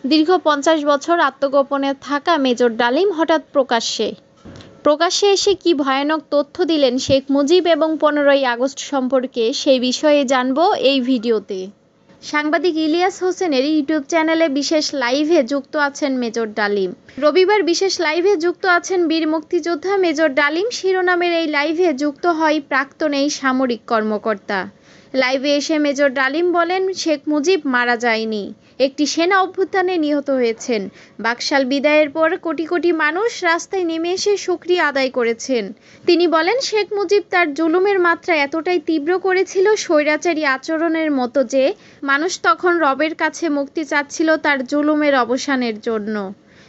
দীর্ঘ ৫০ বছর আত্মগোপনে থাকা মেজর ডালিম হঠাৎ প্রকাশ্যে এসে কী ভয়ানক তথ্য দিলেন শেখ মুজিব এবং ১৫ই আগস্ট সম্পর্কে, সেই বিষয়ে জানব এই ভিডিওতে। সাংবাদিক ইলিয়াস হোসেনের ইউটিউব চ্যানেলে বিশেষ লাইভে যুক্ত আছেন মেজর ডালিম। রবিবার বিশেষ লাইভে যুক্ত আছেন বীর মুক্তিযোদ্ধা মেজর ডালিম শিরোনামের এই লাইভে যুক্ত হয় প্রাক্তন এই সামরিক কর্মকর্তা। লাইভে এসে মেজর ডালিম বলেন, শেখ মুজিব মারা যায়নি, একটি সেনা অভ্যুত্থানে নিহত হয়েছেন। বাকশাল বিদায়ের পর কোটি কোটি মানুষ রাস্তায় নেমে এসে শুকরিয়া আদায় করেছেন। তিনি বলেন, শেখ মুজিব তার জুলুমের মাত্রা এতটাই তীব্র করেছিল, স্বৈরাচারী আচরণের মতো, যে মানুষ তখন রবের কাছে মুক্তি চাচ্ছিল তার জুলুমের অবসানের জন্য।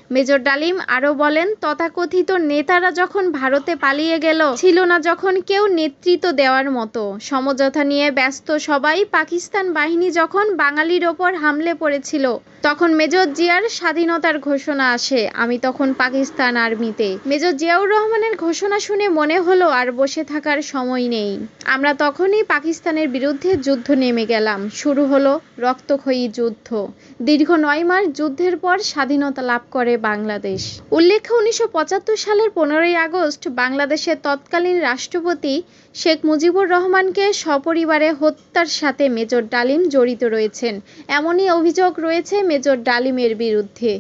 মেজর ডালিম আরও বলেন, তথাকথিত নেতারা যখন ভারতে পালিয়ে গেল, ছিল না যখন কেউ নেতৃত্ব দেওয়ার মতো, সমঝোতা নিয়ে ব্যস্ত সবাই, পাকিস্তান বাহিনী যখন বাঙালির ওপর হামলে পড়েছিল, তখন মেজর জিয়ার স্বাধীনতার ঘোষণা আসে। আমি তখন পাকিস্তান আর্মিতে। মেজর জিয়াউর রহমানের ঘোষণা শুনে মনে হলো আর বসে থাকার সময় নেই। আমরা তখনই পাকিস্তানের বিরুদ্ধে যুদ্ধ নেমে গেলাম। শুরু হলো রক্তক্ষয়ী যুদ্ধ। দীর্ঘ ৯ মাস যুদ্ধের পর স্বাধীনতা লাভ করে বাংলাদেশ। উল্লেখ্য, ১৯৭৫ সালের ১৫ই আগস্ট বাংলাদেশের তৎকালীন রাষ্ট্রপতি শেখ মুজিবুর রহমানকে সপরিবারে হত্যার সাথে মেজর ডালিম জড়িত রয়েছেন, এমনই অভিযোগ রয়েছে মেজর ডালিমের বিরুদ্ধে।